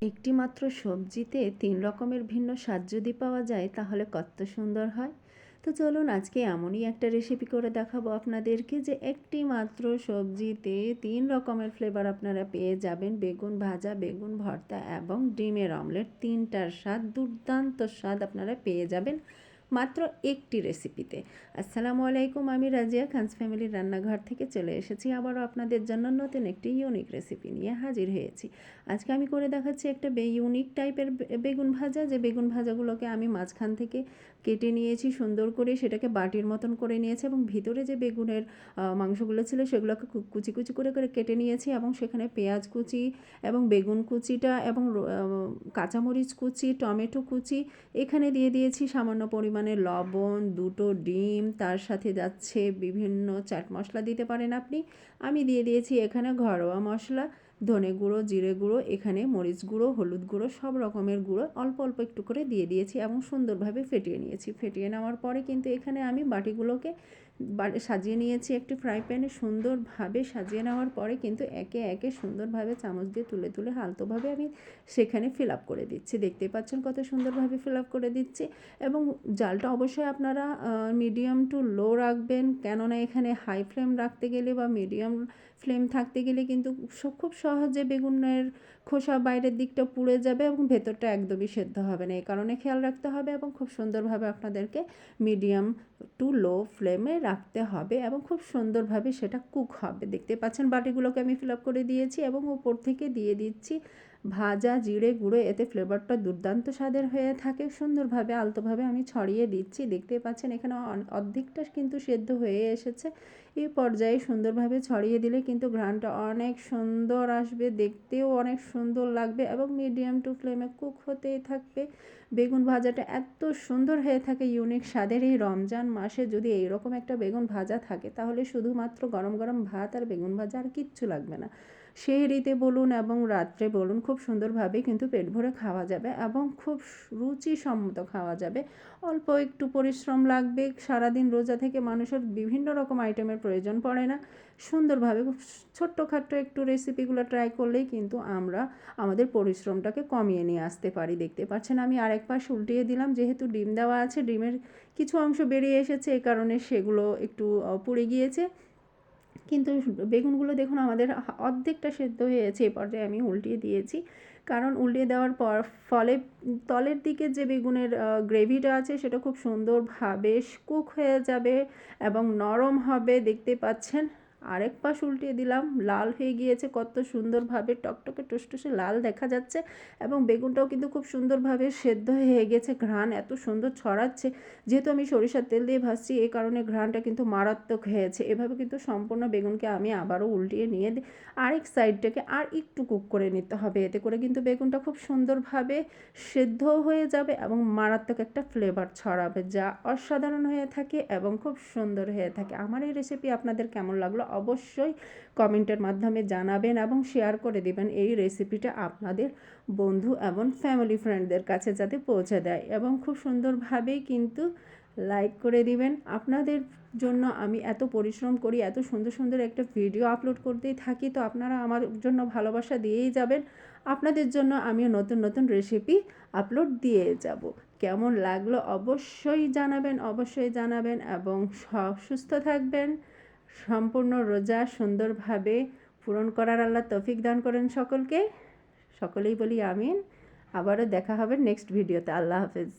একটি মাত্র সবজিতে ৩ রকমের ভিন্ন স্বাদ যদি পাওয়া যায় তাহলে কত সুন্দর হয়। তো চলুন আজকে এমনই একটা রেসিপি করে দেখাবো আপনাদেরকে যে একটি মাত্র সবজিতে ৩ রকমের ফ্লেভার আপনারা পেয়ে যাবেন। বেগুন ভাজা, বেগুন ভর্তা এবং ডিমের অমলেট, ৩টার স্বাদ, দুর্দান্ত স্বাদ আপনারা পেয়ে যাবেন মাত্র একটি রেসিপিতে। আসসালামু আলাইকুম, আমি রাজিয়া খানস ফ্যামিলির রান্নাঘর থেকে চলে এসেছি আবারও আপনাদের জন্য নতুন একটি ইউনিক রেসিপি নিয়ে হাজির হয়েছি। আজকে আমি করে দেখাচ্ছি একটা ইউনিক টাইপের বেগুন ভাজা, যে বেগুন ভাজাগুলোকে আমি মাঝখান থেকে কেটে নিয়েছি সুন্দর করে, সেটাকে বাটির মতন করে নিয়েছি এবং ভিতরে যে বেগুনের মাংসগুলো ছিল সেগুলোকে কুচি কুচি করে করে কেটে নিয়েছি এবং সেখানে পেঁয়াজ কুচি এবং বেগুন কুচিটা এবং কাঁচামরিচ কুচি, টমেটো কুচি, এখানে দিয়ে দিয়েছি সামান্য পরিমাণে লবণ, 2টো ডিম, তার সাথে যাচ্ছে বিভিন্ন চাট মশলা দিতে পারেন আপনি। আমি দিয়ে দিয়েছি এখানে ঘরোয়া মশলা, ধনে গুঁড়ো, জিরে গুঁড়ো, এখানে মরিচ গুঁড়ো, হলুদ গুঁড়ো, সব রকমের গুঁড়ো অল্প অল্প একটু করে দিয়ে দিয়েছি এবং সুন্দরভাবে ফেটিয়ে নিয়েছি। ফেটিয়ে নেওয়ার পরে কিন্তু এখানে আমি বাটিগুলোকে সাজিয়ে নিয়েছি একটি ফ্রাই প্যানে। সুন্দরভাবে সাজিয়ে নেওয়ার পরে কিন্তু একে একে সুন্দরভাবে চামচ দিয়ে তুলে তুলে হালতোভাবে আমি সেখানে ফিল আপ করে দিচ্ছি। দেখতে পাচ্ছেন কত সুন্দরভাবে ফিল আপ করে দিচ্ছি। এবং জালটা অবশ্যই আপনারা মিডিয়াম টু লো রাখবেন, কেননা এখানে হাই ফ্লেম রাখতে গেলে বা মিডিয়াম ফ্লেম থাকতে গেলে কিন্তু খুব সহজে বেগুনের খোসা বাইরের দিকটা পুড়ে যাবে এবং ভেতরটা একদমই সেদ্ধ হবে না। এই কারণে খেয়াল রাখতে হবে এবং খুব সুন্দরভাবে আপনাদেরকে মিডিয়াম টু লো ফ্লেমে রাখতে হবে এবং খুব সুন্দরভাবে সেটা কুক হবে। দেখতে পাচ্ছেন বাটিগুলোকে আমি ফিল আপ করে দিয়েছি এবং উপর থেকে দিয়ে দিচ্ছি ভাজা জিরে গুঁড়ো, এতে ফ্লেভারটা দুর্দান্ত স্বাদের হয়ে থাকে। সুন্দরভাবে আলতোভাবে আমি ছড়িয়ে দিচ্ছি। দেখতে পাচ্ছেন এখানে অর্ধেকটা কিন্তু সেদ্ধ হয়ে এসেছে। এই পর্যায়ে সুন্দরভাবে ছড়িয়ে দিলে কিন্তু ঘ্রাণটা অনেক সুন্দর আসবে, দেখতেও অনেক সুন্দর লাগবে এবং মিডিয়াম টু ফ্লেমে কুক হতেই থাকবে। বেগুন ভাজাটা এত সুন্দর হয়ে থাকে ইউনিক স্বাদের। এই রমজান মাসে যদি এইরকম একটা বেগুন ভাজা থাকে তাহলে শুধুমাত্র গরম গরম ভাত আর বেগুন ভাজা আর কিচ্ছু লাগবে না। সেহরিতে বলুন এবং রাত্রে বলুন খুব সুন্দরভাবে কিন্তু পেট ভরে খাওয়া যাবে এবং খুব রুচিসম্মত খাওয়া যাবে। অল্প একটু পরিশ্রম লাগবে, সারাদিন রোজা থেকে মানুষের বিভিন্ন রকম আইটেমের প্রয়োজন পড়ে না। সুন্দরভাবে ছোট্টখাট্ট একটু রেসিপিগুলো ট্রাই করলেই কিন্তু আমরা আমাদের পরিশ্রমটাকে কমিয়ে নিয়ে আসতে পারি। দেখতে পাচ্ছেন আমি আরেক পাশ উল্টিয়ে দিলাম, যেহেতু ডিম দেওয়া আছে ডিমের কিছু অংশ বেরিয়ে এসেছে, এই কারণে সেগুলো একটু পুড়ে গিয়েছে। কিন্তু বেগুনগুলো দেখুন আমাদের অর্ধেকটা সেদ্ধ হয়েছে। এই পর্যায়ে আমি উল্টিয়ে দিয়েছি, কারণ উল্টিয়ে দেওয়ার ফলে তলের দিকে যে বেগুনের গ্রেভিটা আছে সেটা খুব সুন্দরভাবে কুক হয়ে যাবে এবং নরম হবে। দেখতে পাচ্ছেন আরেক পাশ উল্টিয়ে দিলাম, লাল হয়ে গিয়েছে, কত সুন্দরভাবে টকটকে টুসটুসে লাল দেখা যাচ্ছে এবং বেগুনটাও কিন্তু খুব সুন্দরভাবে সেদ্ধ হয়ে গেছে। ঘ্রাণ এত সুন্দর ছড়াচ্ছে, যেহেতু আমি সরিষার তেল দিয়ে ভাজছি এই কারণে ঘ্রাণটা কিন্তু মারাত্মক হয়েছে। এভাবে কিন্তু সম্পূর্ণ বেগুনকে আমি আবারও উল্টিয়ে নিয়ে আরেক সাইডটাকে আর একটু কুক করে নিতে হবে। এতে করে কিন্তু বেগুনটা খুব সুন্দরভাবে সেদ্ধ হয়ে যাবে এবং মারাত্মক একটা ফ্লেভার ছড়াবে, যা অসাধারণ হয়ে থাকে এবং খুব সুন্দর হয়ে থাকে। আমার এই রেসিপি আপনাদের কেমন লাগলো অবশ্যই কমেন্টের মাধ্যমে জানাবেন এবং শেয়ার করে দিবেন এই রেসিপিটা আপনাদের বন্ধু এবং ফ্যামিলি ফ্রেন্ডদের কাছে যাতে পৌঁছে দেয় এবং খুব সুন্দরভাবেই কিন্তু লাইক করে দিবেন। আপনাদের জন্য আমি এত পরিশ্রম করি, এত সুন্দর সুন্দর একটা ভিডিও আপলোড করতেই থাকি, তো আপনারা আমার জন্য ভালোবাসা দিয়েই যাবেন। আপনাদের জন্য আমিও নতুন নতুন রেসিপি আপলোড দিয়ে যাব। কেমন লাগলো অবশ্যই জানাবেন, অবশ্যই জানাবেন এবং সুস্থ থাকবেন। সম্পূর্ণ রোজা সুন্দরভাবে পূরণ করার আল্লাহ তৌফিক দান করেন সকলকে। সকলেই বলি আমিন। আবারও দেখা হবে নেক্সট ভিডিওতে। আল্লাহ হাফেজ।